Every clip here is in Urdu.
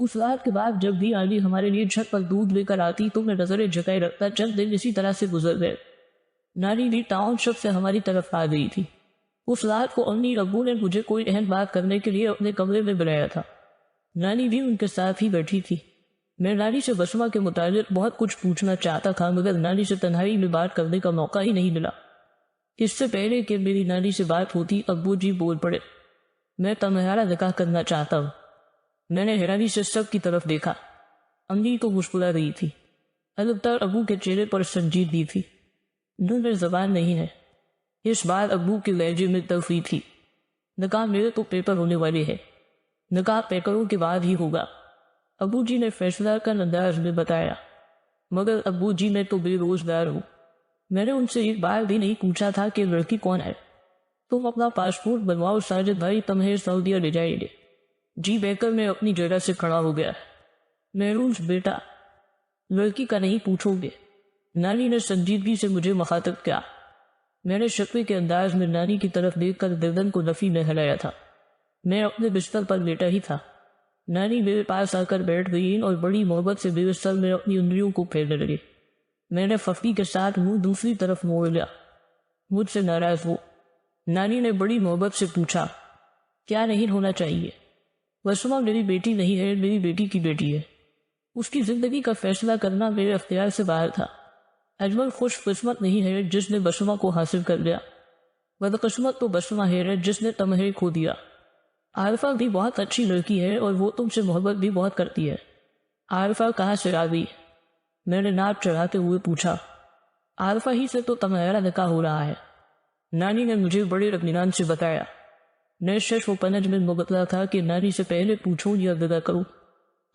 اس رات کے بعد جب بھی آنٹی ہمارے لیے چھت پر دودھ لے کر آتی تو میں نظریں جھکائے رکھتا. چند دن اسی طرح سے گزر گئے. نانی بھی ٹاؤن شپ سے ہماری طرف آ گئی تھی. اس رات کو امی ابو نے مجھے کوئی اہم بات کرنے کے لیے اپنے کمرے میں بلایا تھا. نانی بھی ان کے ساتھ ہی بیٹھی تھی. میں نانی سے بسمہ کے متعلق بہت کچھ پوچھنا چاہتا تھا مگر نانی سے تنہائی میں بات کرنے کا موقع ہی نہیں ملا. اس سے پہلے کہ میری نانی سے بات ہوتی ابو جی بول پڑے. میں تمہارا نکاح کرنا چاہتا ہوں. میں نے حیرانی سے سب کی طرف دیکھا. امی تو مسکرا رہی تھی. البتہ ابو کے چہرے پر سنجیدگی تھی. دل میں زبان نہیں ہے. اس بار ابو کے لہجے میں تلخی تھی. نکاح میرے تو پیپر ہونے والے ہیں. نکاح پیپروں کے بعد ہی ہوگا. ابو جی نے فیصلہ کا انداز میں بتایا. مگر ابو جی میں تو بے روزگار ہوں. میں نے ان سے ایک بار بھی نہیں پوچھا تھا کہ لڑکی کون ہے. تم اپنا پاسپورٹ بنواؤ، ساجد بھائی تمہیں سعودیہ لے جائیں گے. جی بہکر میں اپنی جگہ سے کھڑا ہو گیا. محروز بیٹا، لڑکی کا نہیں پوچھو گے؟ نانی نے سنجیدگی سے مجھے مخاطب کیا. میں نے شکوے کے انداز میں نانی کی طرف دیکھ کر گردن کو نفی میں ہلایا تھا. میں اپنے بستر پر لیٹا ہی تھا. نانی میرے پاس آ کر بیٹھ گئی اور بڑی محبت سے میرے سر میں اپنی انگلیوں کو پھیرنے لگی. میں نے فخری کے ساتھ منہ دوسری طرف موڑ لیا. مجھ سے ناراض ہو؟ نانی نے بڑی محبت سے پوچھا. کیا نہیں ہونا چاہیے؟ بسمہ میری بیٹی نہیں ہے، میری بیٹی کی بیٹی ہے. اس کی زندگی کا فیصلہ کرنا میرے اختیار سے باہر تھا. اجمل خوش قسمت نہیں ہے جس نے بسمہ کو حاصل کر لیا. بدقسمت تو بسمہ ہے جس نے تمہیں کھو دیا. عارفہ بھی بہت اچھی لڑکی ہے اور وہ تم سے محبت بھی بہت کرتی ہے. عارفہ کہاں سے آ گئی؟ میں نے ناک چڑھاتے ہوئے پوچھا. عارفہ ہی سے تو تمہارا نکاح ہو رہا ہے. نانی نے مجھے بڑے اطمینان سے بتایا. میں شش و پنج میں مبتلا تھا کہ نانی سے پہلے پوچھوں یا ودا کروں.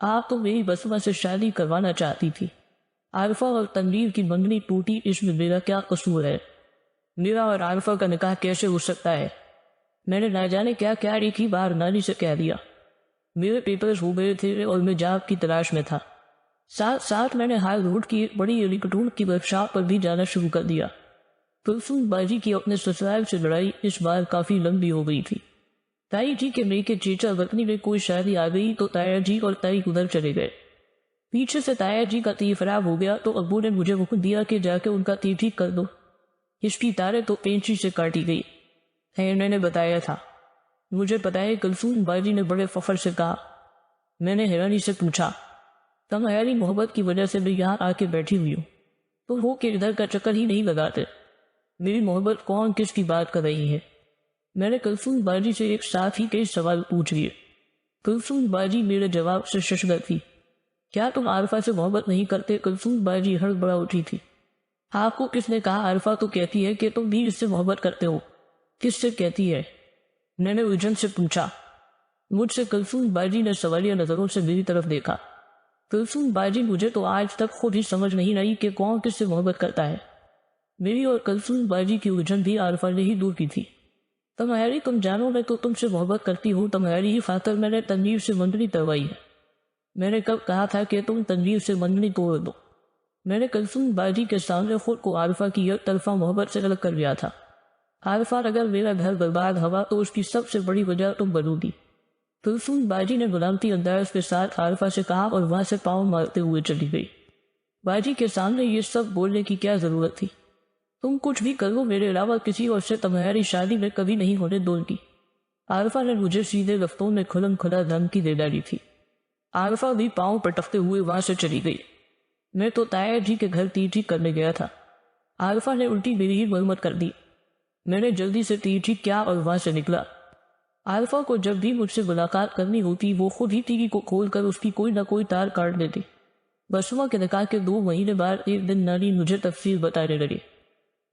آپ تو میری بسمہ سے شادی کروانا چاہتی تھی. عارفہ اور تنویر کی منگنی ٹوٹی، اس میں میرا کیا قصور ہے؟ میرا اور عارفہ کا نکاح کیسے ہو سکتا ہے؟ میں نے نہ جانے کیا کیا ایک ہی بار نانی سے کہہ دیا. میرے پیپرز ہو گئے تھے اور میں جاب کی تلاش میں تھا. ساتھ ساتھ میں نے ہائی روڈ کی ایک بڑی الیکٹرون کی ورک شاپ پر بھی جانا شروع کر دیا. کلثوم باجی کی اپنے سسرال سے لڑائی اس بار کافی لمبی ہو گئی تھی. تائی جی کے میکے چیچا وطنی میں کوئی شادی آ گئی تو تایا جی اور تائی ادھر چلے گئے. پیچھے سے تایا جی کا تیر خراب ہو گیا تو ابو نے مجھے حکم دیا کہ جا کے ان کا تیر ٹھیک کر دو. اس کی تاریں تو پینچی سے کاٹی گئی. میں نے بتایا تھا. مجھے پتا ہے، کلثوم باجی نے بڑے فخر سے کہا. میں نے حیرانی سے پوچھا. تمہاری محبت کی وجہ سے میں یہاں آ کے بیٹھی ہوئی ہوں. تو ہو کہ ادھر کا چکر ہی نہیں لگاتے. میری محبت کون کس کی بات کر رہی ہے؟ میں نے کلثوم باجی سے ایک ساتھ ہی کئی سوال پوچھ لیے. کلثوم باجی میرے جواب سے ششدر تھی. کیا تم عارفہ سے محبت نہیں کرتے؟ کلثوم باجی ہڑبڑا اٹھی تھی. آپ کو کس نے کہا؟ عارفہ تو کہتی ہے کہ تم بھی اس سے محبت کرتے ہو. کس سے کہتی ہے؟ میں نے الجھن سے پوچھا. مجھ سے. کلثوم باجی نے سوالیہ نظروں سے میری طرف دیکھا. کلثوم باجی، مجھے تو آج تک خود ہی سمجھ نہیں آئی کہ کون کس سے محبت کرتا ہے. میری اور کلثوم باجی کی الجھن بھی عارفہ نے ہی دور کی تھی. تمہاری تم جانو میں تو تم سے محبت کرتی ہوں. تمہاری ہی خاطر میں نے تنویر سے منگنی کروائی ہے. میں نے کب کہا تھا کہ تم تنویر سے منگنی توڑ دو؟ میں نے کلثوم باجی کے سامنے خود کو عارفہ کی یک طرفہ محبت سے الگ کر لیا تھا. عارفہ اگر میرا گھر برباد ہوا تو اس کی سب سے بڑی وجہ تم بنو گی. کلثوم باجی نے غلامتی انداز کے ساتھ عارفہ سے کہا اور وہاں سے پاؤں مارتے ہوئے چلی گئی. باجی کے سامنے یہ سب بولنے کی کیا ضرورت تھی؟ تم کچھ بھی کرو، میرے علاوہ کسی اور سے تمہاری شادی میں کبھی نہیں ہونے دوں گی. عارفہ نے مجھے سیدھے لفظوں میں کھلم کھلا دھمکی دے ڈالی تھی. عارفہ بھی پاؤں پٹکتے ہوئے وہاں سے چلی گئی. میں تو تایا جی کے گھر تیر ٹھیک کرنے گیا تھا. عارفہ نے الٹی میری ہی مرمت کر دی. میں نے جلدی سے تیر ٹھیک کیا اور وہاں سے نکلا. عارفہ کو جب بھی مجھ سے ملاقات کرنی ہوتی وہ خود ہی ٹی وی کو کھول کر اس کی کوئی نہ کوئی تار کاٹ دیتی. بسمہ کے نکاح کے 2 مہینے بعد ایک دن نانی مجھے تفصیل بتانے لگی.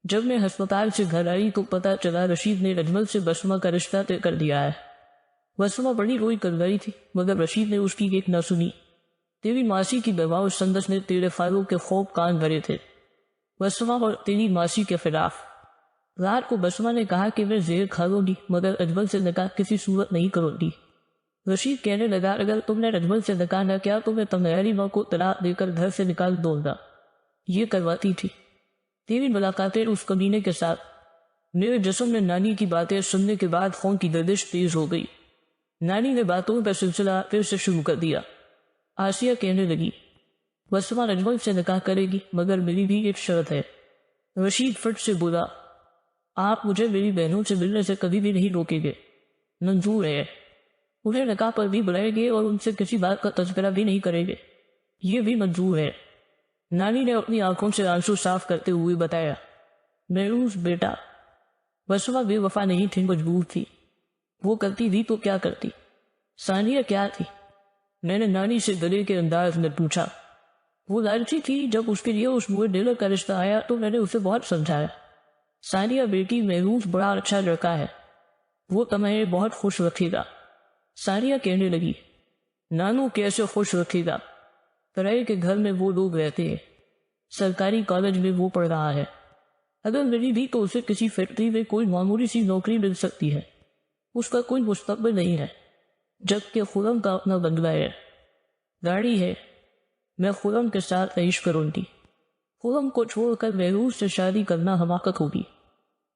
جب میں ہسپتال سے گھر آئی تو پتا چلا رشید نے اجمل سے بسمہ کا رشتہ طے کر دیا ہے. بسمہ بڑی روئی کر گئی تھی مگر رشید نے اس کی ایک نہ سنی. تیری ماسی کی بیوہ اور سندس نے تیرے فالوں کے خوب کان بھرے تھے. بسمہ اور تیری ماسی کے خلاف. رات کو بسمہ نے کہا کہ میں زہر کھا لوں گی مگر اجمل سے نکاح کسی صورت نہیں کروں گی. رشید کہنے لگا اگر تم نے اجمل سے نکاح نہ کیا تو میں تمہاری ماں کو طلاق دے کر گھر سے نکال دوں گا. یہ کرواتی تھی تیری ملاقاتیں اس کمینے کے ساتھ. میرے جسم میں نانی کی باتیں سننے کے بعد خون کی گردش تیز ہو گئی. نانی نے باتوں کا سلسلہ پھر سے شروع کر دیا. آسیہ کہنے لگی بسمہ نجمل سے نکاح کرے گی، مگر میری بھی ایک شرط ہے۔ رشید فٹ سے بولا آپ مجھے میری بہنوں سے ملنے سے کبھی بھی نہیں روکیں گے، منظور ہے۔ انہیں نکاح پر بھی بلائیں گے اور ان سے کسی بات کا تذکرہ بھی نہیں کریں گے، یہ بھی منظور ہے۔ نانی نے اپنی آنکھوں سے آنسو صاف کرتے ہوئے بتایا محروز بیٹا۔ بسمہ بے وفا نہیں تھی، مجبور تھی۔ وہ کرتی بھی تو کیا کرتی؟ ثانیہ کیا تھی؟ میں نے نانی سے گلے کے انداز میں پوچھا۔ وہ لالچی تھی، جب اس کے لیے اس بوئے ڈیلر کا رشتہ آیا تو میں نے اسے بہت سمجھایا۔ ثانیہ بیٹی محروز بڑا اچھا لڑکا ہے، وہ تمہیں بہت خوش رکھے گا۔ ثانیہ کہنے لگی نانو کیسے خوش رکھے گا؟ کرائے کے گھر میں وہ لوگ رہتے ہیں، سرکاری کالج میں وہ پڑھ رہا ہے، اگر ملی بھی تو اسے کسی فیکٹری میں کوئی معمولی سی نوکری مل سکتی ہے، اس کا کوئی مستقبل نہیں ہے۔ جبکہ خرم کا اپنا بنگلہ ہے، گاڑی ہے، میں خرم کے ساتھ عیش کروں گی۔ خرم کو چھوڑ کر محروز سے شادی کرنا حماقت ہوگی۔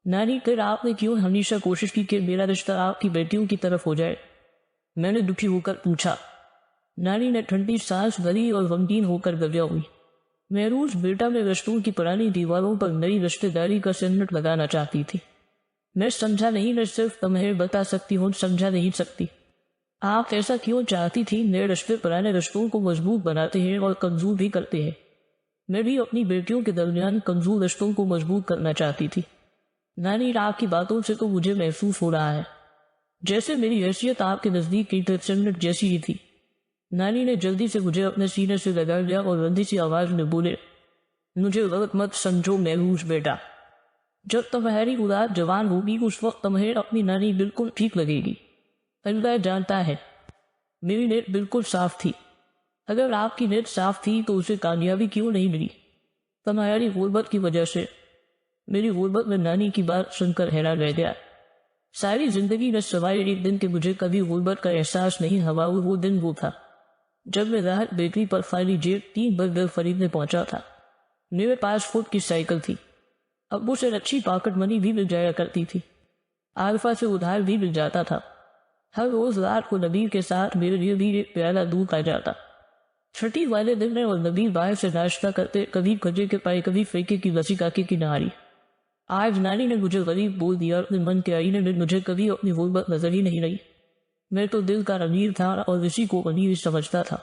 نانی پھر آپ نے کیوں ہمیشہ کوشش کی کہ میرا رشتہ آپ کی بیٹیوں کی طرف ہو جائے؟ میں نے دکھی ہو کر پوچھا۔ نانی نے ٹھنڈی سانس بھری اور غمگین ہو کر گریا ہوئی۔ محروز بیٹا میں رشتوں کی پرانی دیواروں پر نئی رشتے داری کا سنٹ لگانا چاہتی تھی۔ میں سمجھا نہیں، میں صرف تمہیں بتا سکتی ہوں، سمجھا نہیں سکتی۔ آپ ایسا کیوں چاہتی تھی؟ نئے رشتے پرانے رشتوں کو مضبوط بناتے ہیں اور کمزور بھی کرتے ہیں۔ میں بھی اپنی بیٹیوں کے درمیان کمزور رشتوں کو مضبوط کرنا چاہتی تھی۔ نانی آپ کی باتوں سے تو مجھے محسوس ہو رہا ہے جیسے میری حیثیت آپ کے نزدیک کی سنٹ جیسی ہی تھی۔ نانی نے جلدی سے مجھے اپنے سینے سے لگا لیا اور رندی سی آواز میں بولے مجھے غلط مت سمجھو محروز بیٹا، جب تمہاری اولاد جوان ہوگی اس وقت تمہیں اپنی نانی بالکل ٹھیک لگے گی۔ اللہ جانتا ہے میری نیت بالکل صاف تھی۔ اگر آپ کی نیت صاف تھی تو اسے کامیابی کیوں نہیں ملی؟ تمہاری غربت کی وجہ سے۔ میری غربت میں نانی کی بات سن کر حیران رہ گیا۔ ساری زندگی میں سوائے ایک دن کے مجھے کبھی غربت کا احساس نہیں ہوا، اور وہ دن وہ تھا جب میں راحت بیکری پر خالی جیب 3 برگر خریدنے پہنچا تھا۔ میرے پاس خود کی سائیکل تھی، ابو سے اچھی پاکٹ منی بھی مل جایا کرتی تھی، عارفہ سے ادھار بھی مل جاتا تھا۔ ہر روز رات کو نبیل کے ساتھ میرے لیے بھی ایک پیالہ دودھ آ جاتا۔ چھٹی والے دن میں اور نبیل باہر سے ناشتہ کرتے، کبھی کھجے کے پائے، کبھی فیکے کی لسی کاکے کی نہاری۔ آج نانی نے مجھے غریب بول دیا، اپنے من کے آئینے میں مجھے کبھی اپنی غربت نظر ہی نہیں رہی۔ میں تو دل کا امیر تھا اور اسی کو امیر سمجھتا تھا۔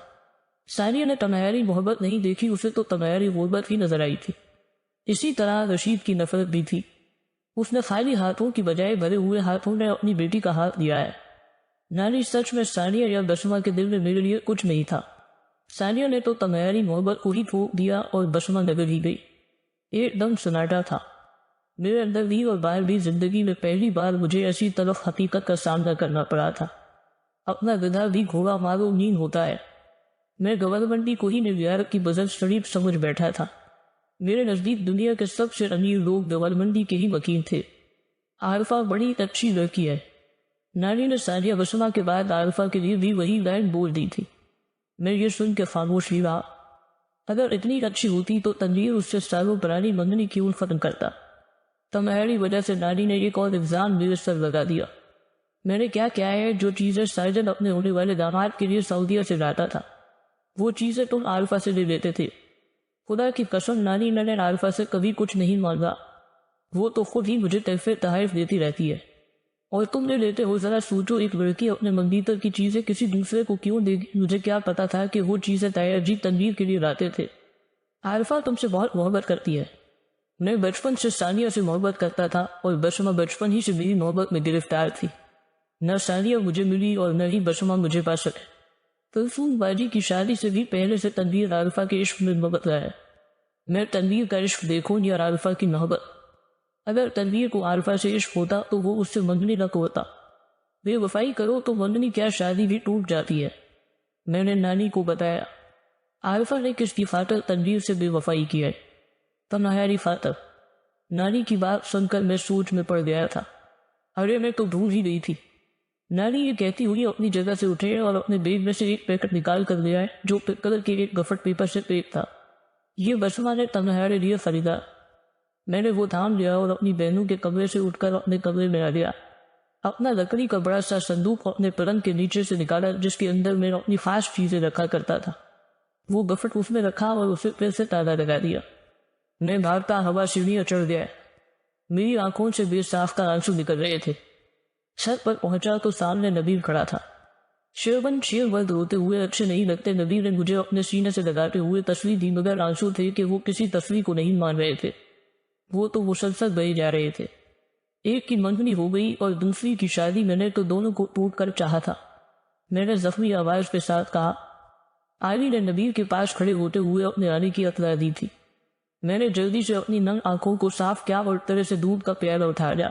ثانیہ نے تمہاری محبت نہیں دیکھی، اسے تو تمہاری غربت ہی نظر آئی تھی۔ اسی طرح رشید کی نفرت بھی تھی، اس نے خالی ہاتھوں کی بجائے بھرے ہوئے ہاتھوں میں اپنی بیٹی کا ہاتھ لیا ہے۔ نانی سچ میں ثانیہ یا بسمہ کے دل میں میرے لیے کچھ نہیں تھا۔ ثانیہ نے تو تمہاری محبت کو ہی پھونک دیا اور بسمہ نگر ہی گئی۔ ایک دم سناٹا تھا میرے اندر بھی اور باہر بھی۔ زندگی میں پہلی بار مجھے ایسی تلخ حقیقت کا سامنا کرنا پڑا تھا۔ اپنا گدھا بھی گھوڑا مارو نیند ہوتا ہے۔ میں گورنمنٹی کو ہی نیویارک کی بزنس شریف سمجھ بیٹھا تھا۔ میرے نزدیک دنیا کے سب سے امیر لوگ گورنمنٹی کے ہی وکیل تھے۔ عارفہ بڑی اچھی لڑکی ہے۔ نانی نے ثانیہ بسمہ کے بعد عارفہ کے لیے بھی وہی لائن بول دی تھی۔ میں یہ سن کے خاموش ہی رہا۔ اگر اتنی اچھی ہوتی تو تنویر اس سے سالوں پرانی منگنی کیوں ختم کرتا؟ تمہاری وجہ سے نانی نے ایک اور الزام میرے سر لگا دیا۔ میں نے کیا ہے؟ جو چیزیں سائجن اپنے ہونے والے داماد کے لیے سعودیہ سے لاتا تھا وہ چیزیں تم عارفہ سے لے لیتے تھے۔ خدا کی قسم نانی میں نے عارفہ سے کبھی کچھ نہیں مانگا، وہ تو خود ہی مجھے تحفے تحائف دیتی رہتی ہے، اور تم نے لیتے ہو۔ ذرا سوچو، ایک لڑکی اپنے منگیتر کی چیزیں کسی دوسرے کو کیوں دے گی؟ مجھے کیا پتا تھا کہ وہ چیزیں طاہر جی تنویر کے لیے لاتے تھے۔ عارفہ تم سے بہت محبت کرتی ہے۔ میں بچپن سے ثانیہ سے محبت کرتا تھا اور بسمہ بچپن ہی سے میری محبت میں گرفتار تھی۔ نہ ثانیہ مجھے ملی اور نہ ہی بسمہ مجھے پا سکے۔ تلفون باجی کی شادی سے بھی پہلے سے تنویر عارفہ کے عشق میں محبت رہا ہے۔ میں تنویر کا عشق دیکھوں یا عارفہ کی محبت؟ اگر تنویر کو عارفہ سے عشق ہوتا تو وہ اس سے منگنی نہ ہوتا۔ بے وفائی کرو تو منگنی کیا، شادی بھی ٹوٹ جاتی ہے۔ میں نے نانی کو بتایا عارفہ نے کس کی خاطر تنویر سے بے وفائی کی ہے؟ تمہاری خاطر۔ نانی کی بات سن کر میں سوچ میں پڑ گیا تھا۔ ارے میں تو بھول ہی گئی تھی۔ نانی یہ کہتی ہوئی اپنی جگہ سے اٹھے اور اپنے بیگ میں سے ایک پیکٹ نکال کر لے آئے جو پک کلر کے ایک گفٹ پیپر سے پیک تھا۔ یہ بسمہ نے تمہارے لیے خریدا۔ میں نے وہ تھام لیا اور اپنی بہنوں کے کمرے سے اٹھ کر اپنے کمرے میں آ گیا۔ اپنا لکڑی کا بڑا سا صندوق اپنے پلنگ کے نیچے سے نکالا جس کے اندر میں اپنی خاص چیزیں رکھا کرتا تھا۔ وہ بفٹ اس میں رکھا اور اسے پھر سے تالا لگا دیا۔ میں بھاگتا ہوا سیڑھیاں چڑھ گیا۔ میری آنکھوں سے بے ساختہ آنسو نکل رہے تھے۔ چھت پر پہنچا تو سامنے نبیل کھڑا تھا۔ شیربند شیر ورد ہوتے ہوئے اچھے نہیں لگتے۔ نبیل نے مجھے اپنے سینے سے لگاتے ہوئے تصویر دی، مگر آنسو تھے کہ وہ کسی تصویر کو نہیں مان رہے تھے، وہ تو مسلسل بہے جا رہے تھے۔ ایک کی منگنی ہو گئی اور دوسری کی شادی میں نے تو دونوں کو ٹوٹ کر چاہا تھا۔ میں نے زخمی آواز کے ساتھ کہا۔ آئلی نے نبیل کے پاس کھڑے ہوتے ہوئے اپنے آنے کی اطلاع دی تھی۔ میں نے جلدی سے اپنی ننگ آنکھوں کو صاف کیا اور طرح سے دودھ کا پیالہ اٹھایا۔